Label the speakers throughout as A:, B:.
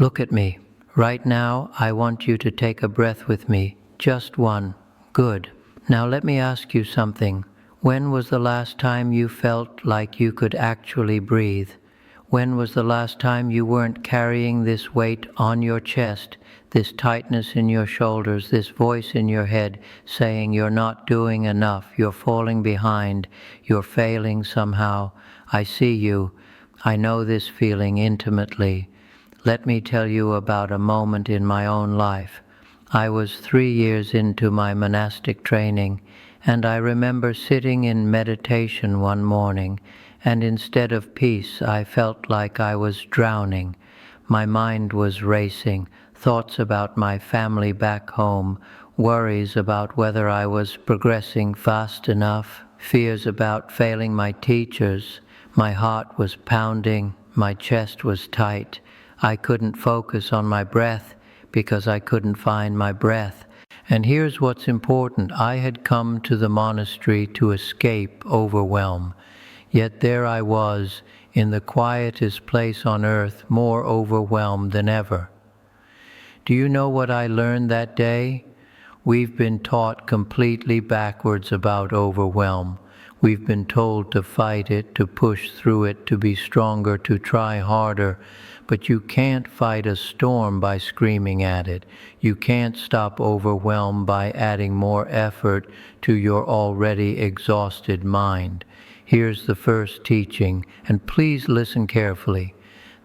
A: Look at me. Right now, I want you to take a breath with me. Just one. Good. Now let me ask you something. When was the last time you felt like you could actually breathe? When was the last time you weren't carrying this weight on your chest, this tightness in your shoulders, this voice in your head saying you're not doing enough, you're falling behind, you're failing somehow? I see you. I know this feeling intimately. Let me tell you about a moment in my own life. I was 3 years into my monastic training, and I remember sitting in meditation one morning, and instead of peace, I felt like I was drowning. My mind was racing, thoughts about my family back home, worries about whether I was progressing fast enough, fears about failing my teachers. My heart was pounding, my chest was tight. I couldn't focus on my breath because I couldn't find my breath. And here's what's important. I had come to the monastery to escape overwhelm. Yet there I was, in the quietest place on earth, more overwhelmed than ever. Do you know what I learned that day? We've been taught completely backwards about overwhelm. We've been told to fight it, to push through it, to be stronger, to try harder. But you can't fight a storm by screaming at it. You can't stop overwhelm by adding more effort to your already exhausted mind. Here's the first teaching, and please listen carefully.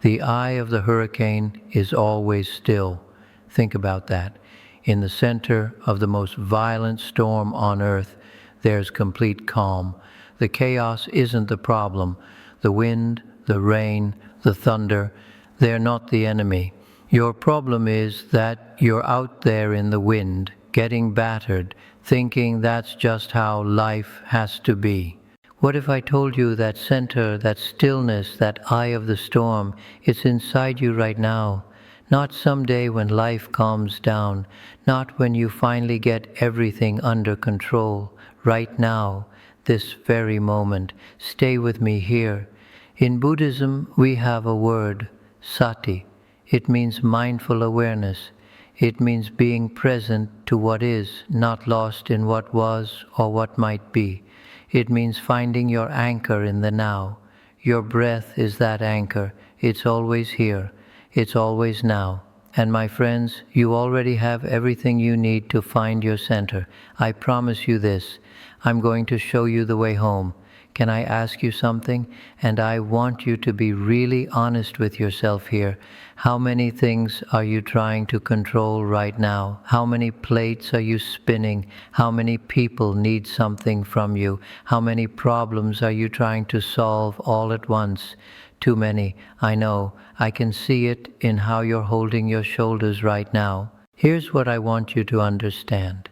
A: The eye of the hurricane is always still. Think about that. In the center of the most violent storm on earth, there's complete calm. The chaos isn't the problem. The wind, the rain, the thunder, they're not the enemy. Your problem is that you're out there in the wind, getting battered, thinking that's just how life has to be. What if I told you that center, that stillness, that eye of the storm, it's inside you right now? Not someday when life calms down, not when you finally get everything under control. Right now, this very moment. Stay with me here. In Buddhism, we have a word, sati. It means mindful awareness. It means being present to what is, not lost in what was or what might be. It means finding your anchor in the now. Your breath is that anchor. It's always here. It's always now. And my friends, you already have everything you need to find your center. I promise you this. I'm going to show you the way home. Can I ask you something? And I want you to be really honest with yourself here. How many things are you trying to control right now? How many plates are you spinning? How many people need something from you? How many problems are you trying to solve all at once? Too many, I know. I can see it in how you're holding your shoulders right now. Here's what I want you to understand.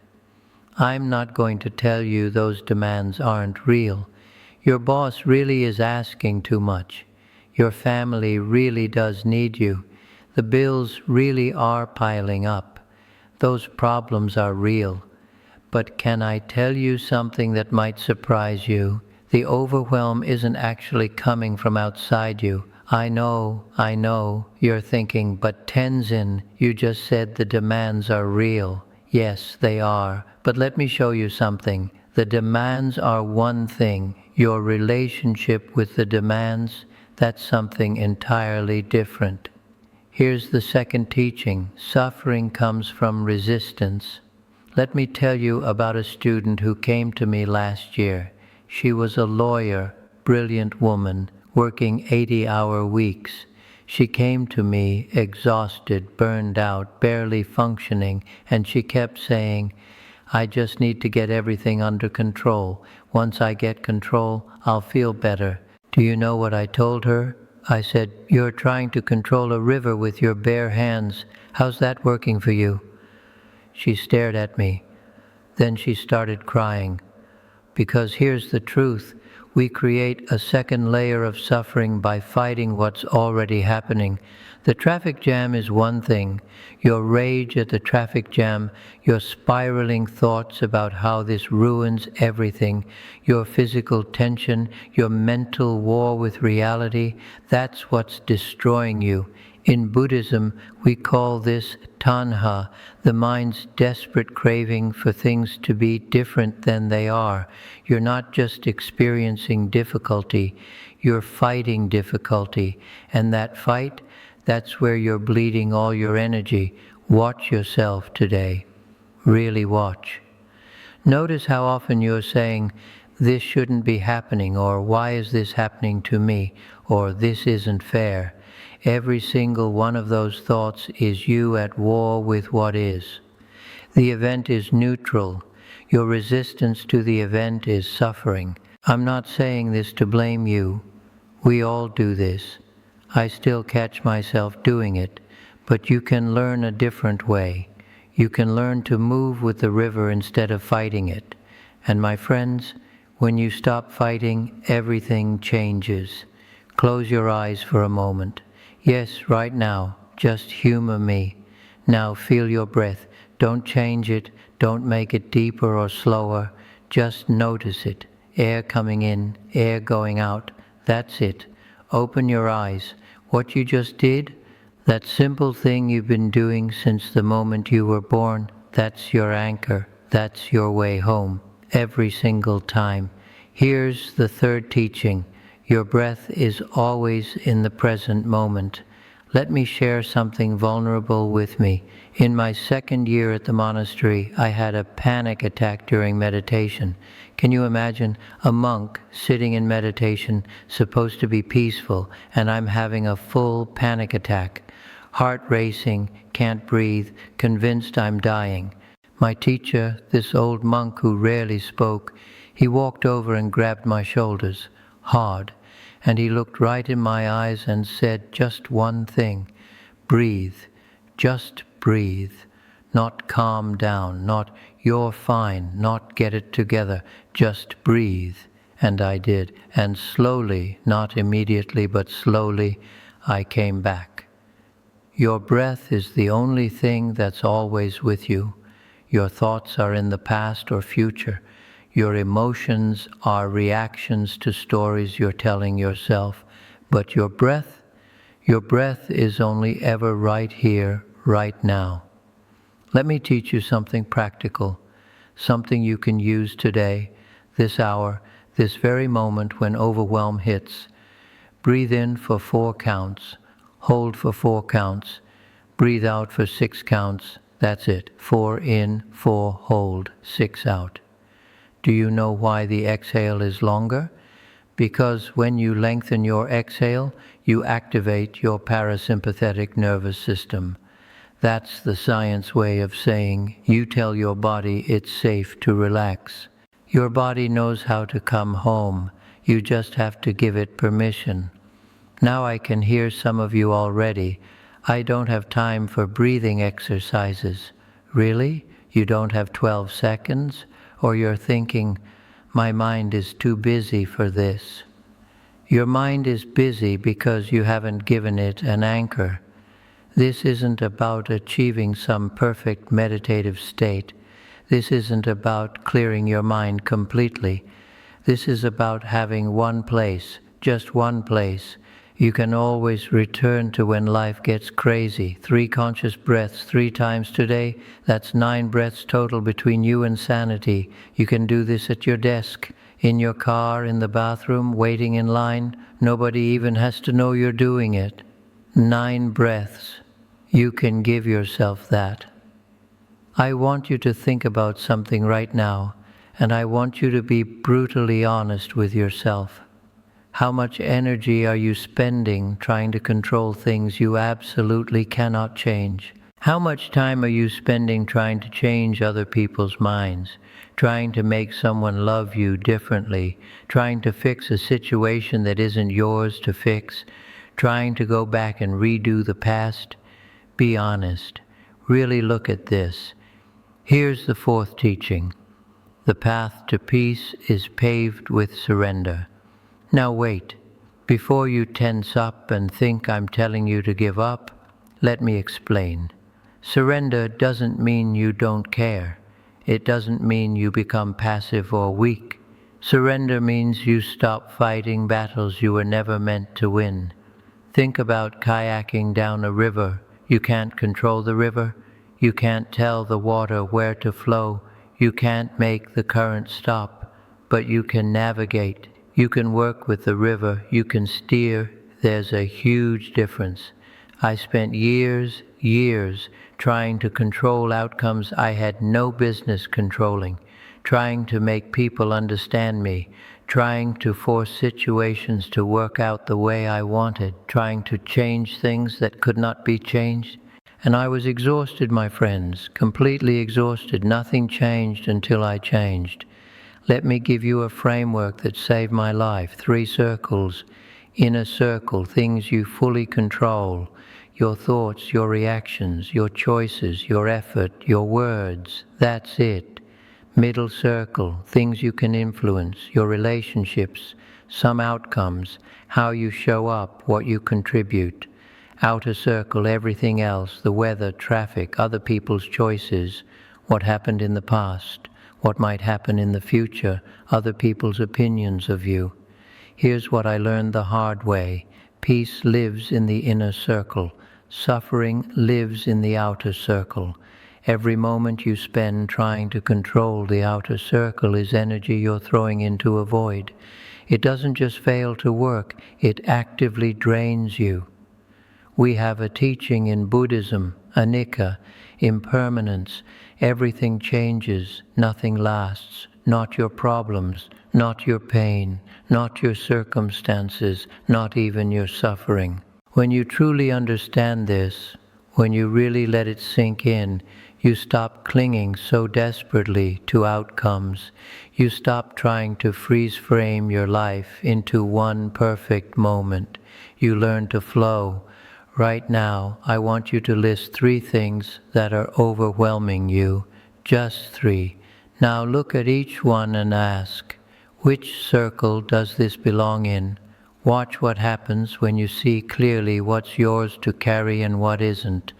A: I'm not going to tell you those demands aren't real. Your boss really is asking too much. Your family really does need you. The bills really are piling up. Those problems are real. But can I tell you something that might surprise you? The overwhelm isn't actually coming from outside you. I know, you're thinking, but Tenzin, you just said the demands are real. Yes, they are. But let me show you something. The demands are one thing. Your relationship with the demands, that's something entirely different. Here's the second teaching. Suffering comes from resistance. Let me tell you about a student who came to me last year. She was a lawyer, brilliant woman, working 80-hour weeks. She came to me exhausted, burned out, barely functioning, and she kept saying, I just need to get everything under control. Once I get control, I'll feel better. Do you know what I told her? I said, you're trying to control a river with your bare hands. How's that working for you? She stared at me. Then she started crying. Because here's the truth. We create a second layer of suffering by fighting what's already happening. The traffic jam is one thing. Your rage at the traffic jam, your spiraling thoughts about how this ruins everything, your physical tension, your mental war with reality, that's what's destroying you. In Buddhism, we call this tanha, the mind's desperate craving for things to be different than they are. You're not just experiencing difficulty, you're fighting difficulty. And that fight, that's where you're bleeding all your energy. Watch yourself today. Really watch. Notice how often you're saying, this shouldn't be happening, or why is this happening to me, or this isn't fair. Every single one of those thoughts is you at war with what is. The event is neutral. Your resistance to the event is suffering. I'm not saying this to blame you. We all do this. I still catch myself doing it, but you can learn a different way. You can learn to move with the river instead of fighting it. And my friends, when you stop fighting, everything changes. Close your eyes for a moment. Yes, right now, just humor me. Now feel your breath. Don't change it, don't make it deeper or slower. Just notice it. Air coming in, air going out. That's it. Open your eyes. What you just did, that simple thing you've been doing since the moment you were born, that's your anchor. That's your way home. Every single time. Here's the third teaching. Your breath is always in the present moment. Let me share something vulnerable with me. In my second year at the monastery, I had a panic attack during meditation. Can you imagine a monk sitting in meditation, supposed to be peaceful, and I'm having a full panic attack? Heart racing, can't breathe, convinced I'm dying. My teacher, this old monk who rarely spoke, he walked over and grabbed my shoulders, hard, and he looked right in my eyes and said just one thing, breathe, just breathe, not calm down, not you're fine, not get it together, just breathe. And I did, and slowly, not immediately, but slowly, I came back. Your breath is the only thing that's always with you. Your thoughts are in the past or future. Your emotions are reactions to stories you're telling yourself. But your breath is only ever right here, right now. Let me teach you something practical, something you can use today, this hour, this very moment when overwhelm hits. Breathe in for 4 counts. Hold for 4 counts. Breathe out for 6 counts. That's it. 4 in, 4 hold, 6 out. Do you know why the exhale is longer? Because when you lengthen your exhale, you activate your parasympathetic nervous system. That's the science way of saying you tell your body it's safe to relax. Your body knows how to come home. You just have to give it permission. Now I can hear some of you already. I don't have time for breathing exercises. Really? You don't have 12 seconds? Or you're thinking, my mind is too busy for this. Your mind is busy because you haven't given it an anchor. This isn't about achieving some perfect meditative state. This isn't about clearing your mind completely. This is about having one place, just one place. You can always return to when life gets crazy. 3 conscious breaths 3 times today. That's 9 breaths total between you and sanity. You can do this at your desk, in your car, in the bathroom, waiting in line. Nobody even has to know you're doing it. 9 breaths. You can give yourself that. I want you to think about something right now, and I want you to be brutally honest with yourself. How much energy are you spending trying to control things you absolutely cannot change? How much time are you spending trying to change other people's minds, trying to make someone love you differently, trying to fix a situation that isn't yours to fix, trying to go back and redo the past? Be honest. Really look at this. Here's the 4th teaching. The path to peace is paved with surrender. Now wait, before you tense up and think I'm telling you to give up, let me explain. Surrender doesn't mean you don't care. It doesn't mean you become passive or weak. Surrender means you stop fighting battles you were never meant to win. Think about kayaking down a river. You can't control the river. You can't tell the water where to flow. You can't make the current stop, but you can navigate. You can work with the river. You can steer. There's a huge difference. I spent years trying to control outcomes I had no business controlling, trying to make people understand me, trying to force situations to work out the way I wanted, trying to change things that could not be changed. And I was exhausted, my friends, completely exhausted. Nothing changed until I changed. Let me give you a framework that saved my life. 3 circles. Inner circle, things you fully control. Your thoughts, your reactions, your choices, your effort, your words. That's it. Middle circle, things you can influence, your relationships, some outcomes, how you show up, what you contribute. Outer circle, everything else, the weather, traffic, other people's choices, what happened in the past, what might happen in the future, other people's opinions of you. Here's what I learned the hard way. Peace lives in the inner circle. Suffering lives in the outer circle. Every moment you spend trying to control the outer circle is energy you're throwing into a void. It doesn't just fail to work, it actively drains you. We have a teaching in Buddhism, anicca, impermanence. Everything changes, nothing lasts. Not your problems, not your pain, not your circumstances, not even your suffering. When you truly understand this, when you really let it sink in, you stop clinging so desperately to outcomes. You stop trying to freeze frame your life into one perfect moment. You learn to flow. Right now, I want you to list 3 things that are overwhelming you. Just 3. Now look at each one and ask, which circle does this belong in? Watch what happens when you see clearly what's yours to carry and what isn't.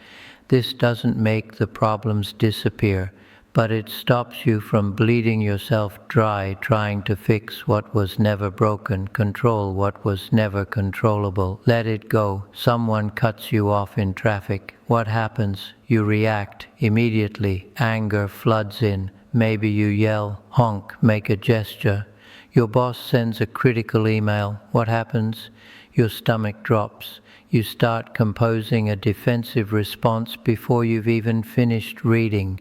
A: This doesn't make the problems disappear, but it stops you from bleeding yourself dry trying to fix what was never broken, control what was never controllable. Let it go. Someone cuts you off in traffic. What happens? You react immediately. Anger floods in. Maybe you yell, honk, make a gesture. Your boss sends a critical email. What happens? Your stomach drops. You start composing a defensive response before you've even finished reading.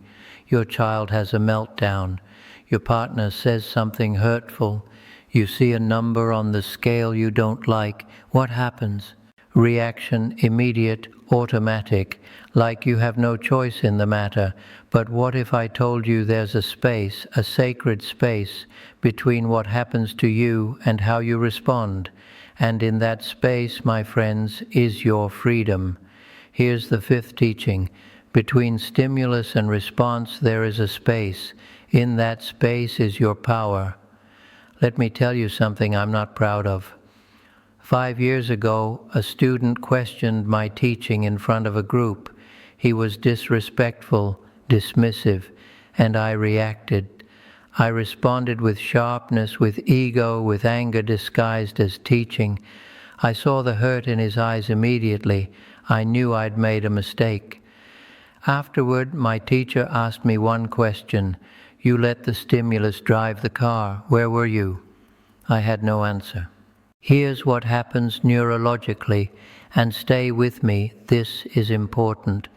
A: Your child has a meltdown. Your partner says something hurtful. You see a number on the scale you don't like. What happens? Reaction immediate, automatic, like you have no choice in the matter. But what if I told you there's a space, a sacred space, between what happens to you and how you respond? And in that space, my friends, is your freedom. Here's the 5th teaching. Between stimulus and response, there is a space. In that space is your power. Let me tell you something I'm not proud of. 5 years ago, a student questioned my teaching in front of a group. He was disrespectful, dismissive, and I reacted. I responded with sharpness, with ego, with anger disguised as teaching. I saw the hurt in his eyes immediately. I knew I'd made a mistake. Afterward, my teacher asked me one question. You let the stimulus drive the car. Where were you? I had no answer. Here's what happens neurologically, and stay with me, this is important.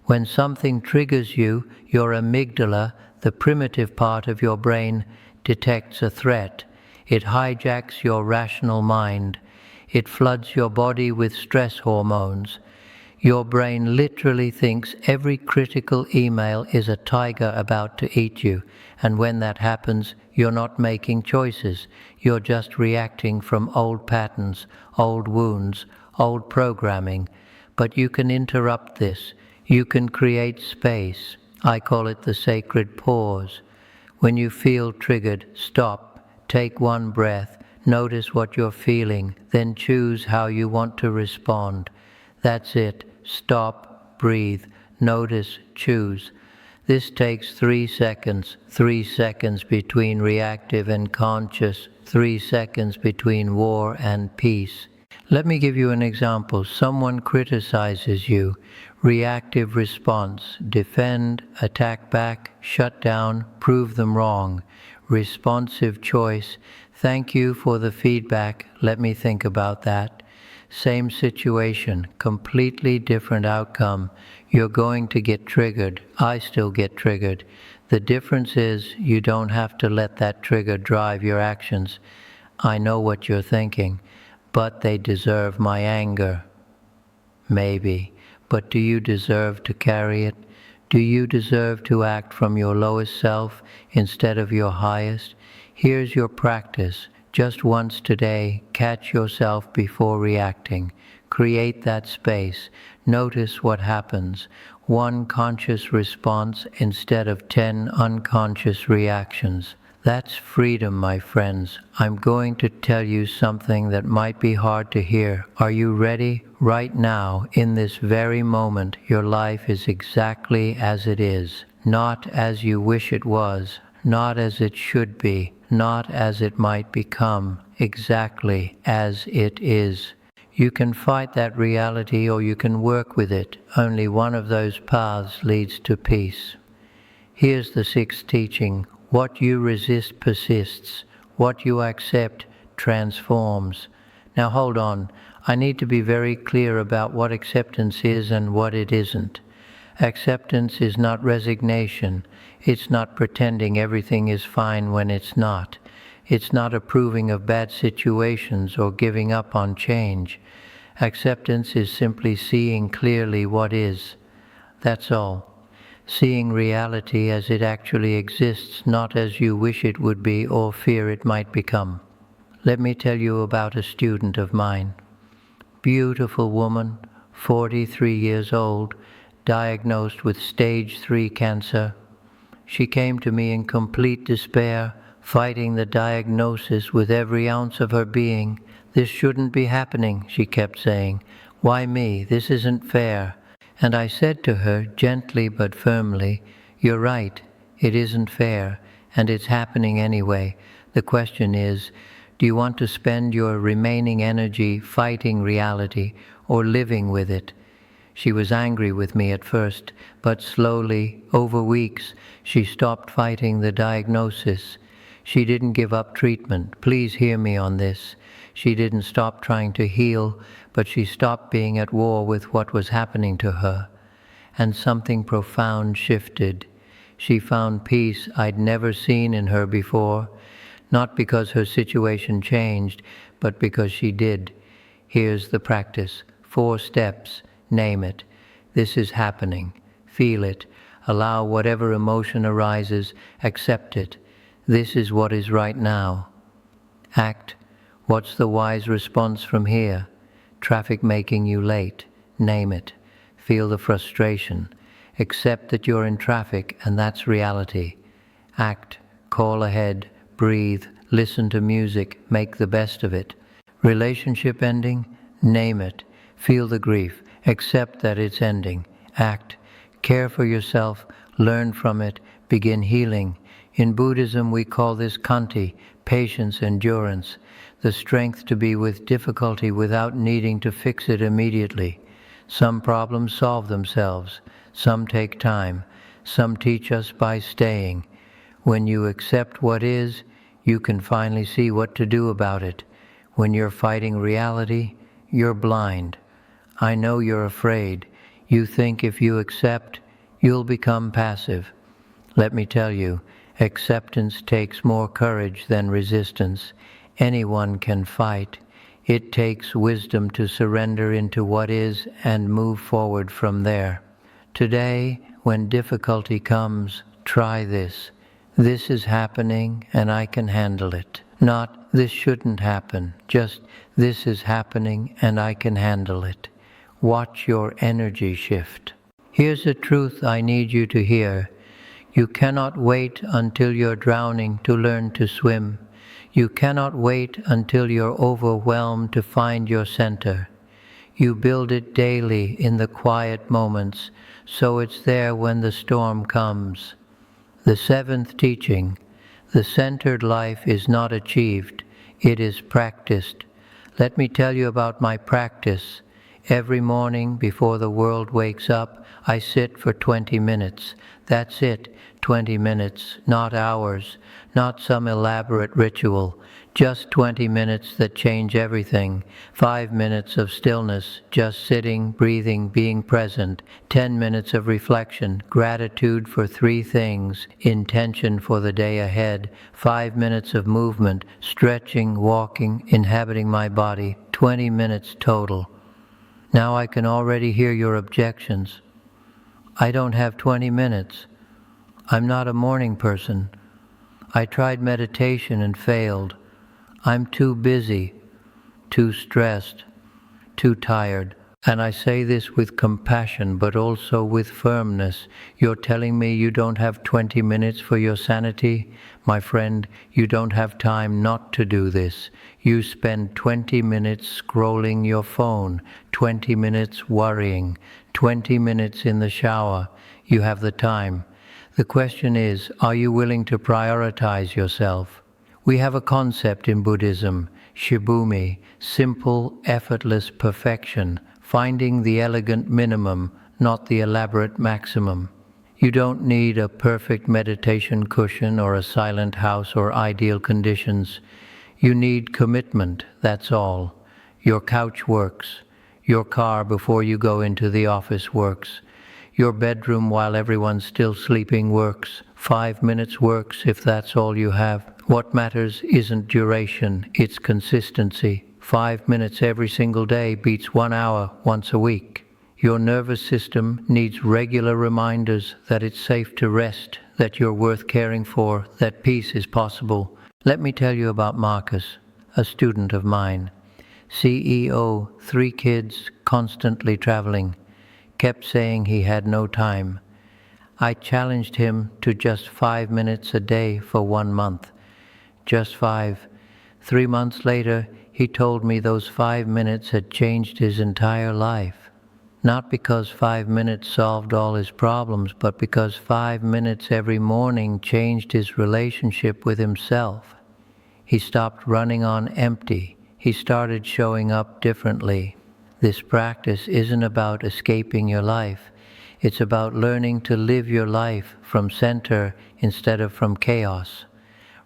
A: When something triggers you, your amygdala, the primitive part of your brain, detects a threat. It hijacks your rational mind. It floods your body with stress hormones. Your brain literally thinks every critical email is a tiger about to eat you, and when that happens, you're not making choices. You're just reacting from old patterns, old wounds, old programming. But you can interrupt this. You can create space. I call it the sacred pause. When you feel triggered, stop, take one breath, notice what you're feeling, then choose how you want to respond. That's it. Stop, breathe, notice, choose. This takes 3 seconds, 3 seconds between reactive and conscious, 3 seconds between war and peace. Let me give you an example. Someone criticizes you. Reactive response. Defend, attack back, shut down, prove them wrong. Responsive choice. Thank you for the feedback. Let me think about that. Same situation, completely different outcome. You're going to get triggered. I still get triggered. The difference is you don't have to let that trigger drive your actions. I know what you're thinking, but they deserve my anger. Maybe. But do you deserve to carry it? Do you deserve to act from your lowest self instead of your highest? Here's your practice. Just once today, catch yourself before reacting. Create that space. Notice what happens. One conscious response instead of 10 unconscious reactions. That's freedom, my friends. I'm going to tell you something that might be hard to hear. Are you ready? Right now, in this very moment, your life is exactly as it is. Not as you wish it was, not as it should be, not as it might become, exactly as it is. You can fight that reality or you can work with it. Only one of those paths leads to peace. Here's the sixth teaching. What you resist persists. What you accept transforms. Now hold on. I need to be very clear about what acceptance is and what it isn't. Acceptance is not resignation. It's not pretending everything is fine when it's not. It's not approving of bad situations or giving up on change. Acceptance is simply seeing clearly what is. That's all. Seeing reality as it actually exists, not as you wish it would be or fear it might become. Let me tell you about a student of mine. Beautiful woman, 43 years old, diagnosed with stage 3 cancer. She came to me in complete despair, fighting the diagnosis with every ounce of her being. This shouldn't be happening, she kept saying. Why me? This isn't fair. And I said to her, gently but firmly, you're right, it isn't fair, and it's happening anyway. The question is, do you want to spend your remaining energy fighting reality or living with it? She was angry with me at first, but slowly, over weeks, she stopped fighting the diagnosis. She didn't give up treatment. Please hear me on this. She didn't stop trying to heal, but she stopped being at war with what was happening to her. And something profound shifted. She found peace I'd never seen in her before, not because her situation changed, but because she did. Here's the practice. 4 steps. Name it. This is happening. Feel it. Allow whatever emotion arises. Accept it. This is what is right now. Act. What's the wise response from here? Traffic making you late. Name it. Feel the frustration. Accept that you're in traffic and that's reality. Act. Call ahead. Breathe. Listen to music. Make the best of it. Relationship ending? Name it. Feel the grief. Accept that it's ending. Act. Care for yourself. Learn from it. Begin healing. In Buddhism we call this khanti, patience, endurance, the strength to be with difficulty without needing to fix it immediately. Some problems solve themselves. Some take time. Some teach us by staying. When you accept what is, you can finally see what to do about it. When you're fighting reality, you're blind. I know you're afraid. You think if you accept, you'll become passive. Let me tell you, acceptance takes more courage than resistance. Anyone can fight. It takes wisdom to surrender into what is and move forward from there. Today, when difficulty comes, try this. This is happening and I can handle it. Not, this shouldn't happen. Just, this is happening and I can handle it. Watch your energy shift. Here's a truth I need you to hear. You cannot wait until you're drowning to learn to swim. You cannot wait until you're overwhelmed to find your center. You build it daily in the quiet moments, so it's there when the storm comes. The 7th teaching, the centered life is not achieved, it is practiced. Let me tell you about my practice. Every morning before the world wakes up, I sit for 20 minutes. That's it, 20 minutes, not hours, not some elaborate ritual. Just 20 minutes that change everything. 5 minutes of stillness, just sitting, breathing, being present. 10 minutes of reflection, gratitude for 3 things, intention for the day ahead. 5 minutes of movement, stretching, walking, inhabiting my body. 20 minutes total. Now I can already hear your objections. I don't have 20 minutes. I'm not a morning person. I tried meditation and failed. I'm too busy, too stressed, too tired. And I say this with compassion, but also with firmness. You're telling me you don't have 20 minutes for your sanity? My friend, you don't have time not to do this. You spend 20 minutes scrolling your phone, 20 minutes worrying, 20 minutes in the shower. You have the time. The question is, are you willing to prioritize yourself? We have a concept in Buddhism, shibumi, simple, effortless perfection, finding the elegant minimum, not the elaborate maximum. You don't need a perfect meditation cushion or a silent house or ideal conditions. You need commitment, that's all. Your couch works. Your car before you go into the office works. Your bedroom while everyone's still sleeping works. 5 minutes works if that's all you have. What matters isn't duration, it's consistency. 5 minutes every single day beats 1 hour once a week. Your nervous system needs regular reminders that it's safe to rest, that you're worth caring for, that peace is possible. Let me tell you about Marcus, a student of mine. CEO, 3 kids, constantly traveling. Kept saying he had no time. I challenged him to just 5 minutes a day for 1 month. Just 5. 3 months later, he told me those 5 minutes had changed his entire life. Not because 5 minutes solved all his problems, but because 5 minutes every morning changed his relationship with himself. He stopped running on empty. He started showing up differently. This practice isn't about escaping your life. It's about learning to live your life from center instead of from chaos.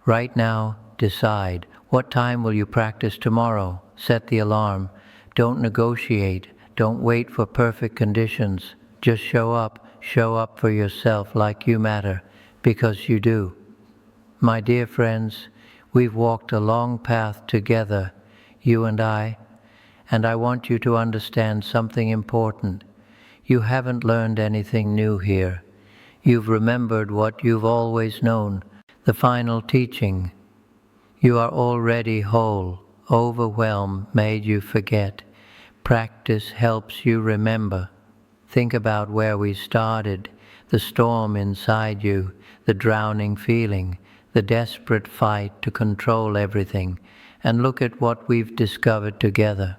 A: Right now, decide. What time will you practice tomorrow? Set the alarm. Don't negotiate. Don't wait for perfect conditions. Just show up. Show up for yourself like you matter, because you do. My dear friends, we've walked a long path together, you and I want you to understand something important. You haven't learned anything new here. You've remembered what you've always known, the final teaching. You are already whole. Overwhelm made you forget. Practice helps you remember. Think about where we started, the storm inside you, the drowning feeling, the desperate fight to control everything, and look at what we've discovered together.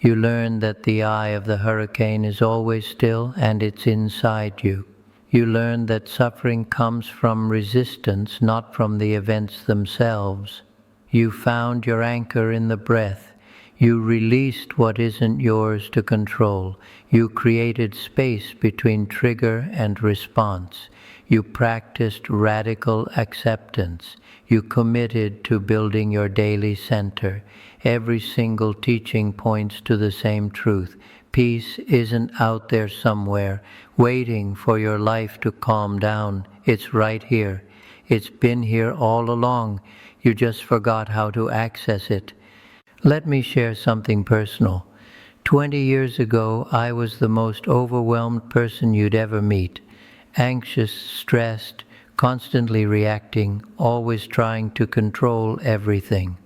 A: You learn that the eye of the hurricane is always still and it's inside you. You learn that suffering comes from resistance, not from the events themselves. You found your anchor in the breath. You released what isn't yours to control. You created space between trigger and response. You practiced radical acceptance. You committed to building your daily center. Every single teaching points to the same truth. Peace isn't out there somewhere, waiting for your life to calm down. It's right here. It's been here all along. You just forgot how to access it. Let me share something personal. 20 years ago, I was the most overwhelmed person you'd ever meet. Anxious, stressed, constantly reacting, always trying to control everything.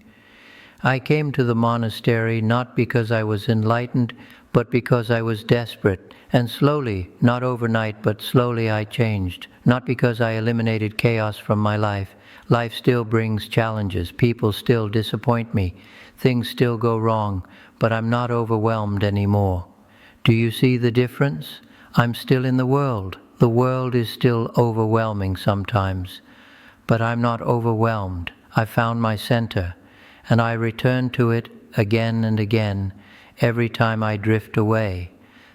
A: I came to the monastery not because I was enlightened, but because I was desperate. And slowly, not overnight, but slowly I changed. Not because I eliminated chaos from my life. Life still brings challenges. People still disappoint me. Things still go wrong, but I'm not overwhelmed anymore. Do you see the difference? I'm still in the world. The world is still overwhelming sometimes. But I'm not overwhelmed. I found my center, and I return to it again and again every time I drift away.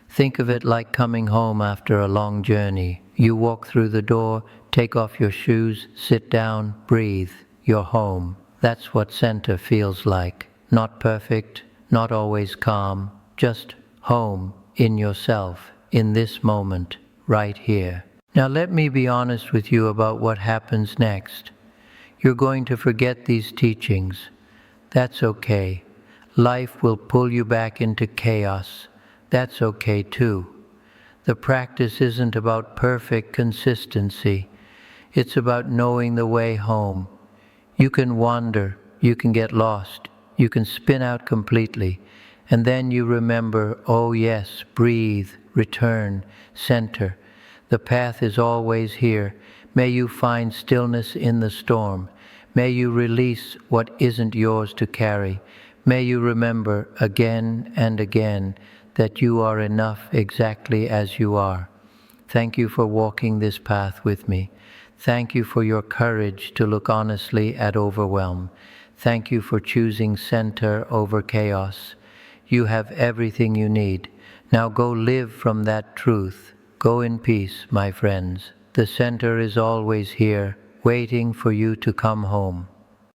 A: Think of it like coming home after a long journey. You walk through the door, take off your shoes, sit down, breathe. You're home. That's what center feels like. Not perfect, not always calm, just home in yourself, in this moment, right here. Now let me be honest with you about what happens next. You're going to forget these teachings. That's okay. Life will pull you back into chaos. That's okay too. The practice isn't about perfect consistency. It's about knowing the way home. You can wander, you can get lost, you can spin out completely, and then you remember, oh yes, breathe, return, center. The path is always here. May you find stillness in the storm. May you release what isn't yours to carry. May you remember again and again that you are enough exactly as you are. Thank you for walking this path with me. Thank you for your courage to look honestly at overwhelm. Thank you for choosing center over chaos. You have everything you need. Now go live from that truth. Go in peace, my friends. The center is always here, waiting for you to come home.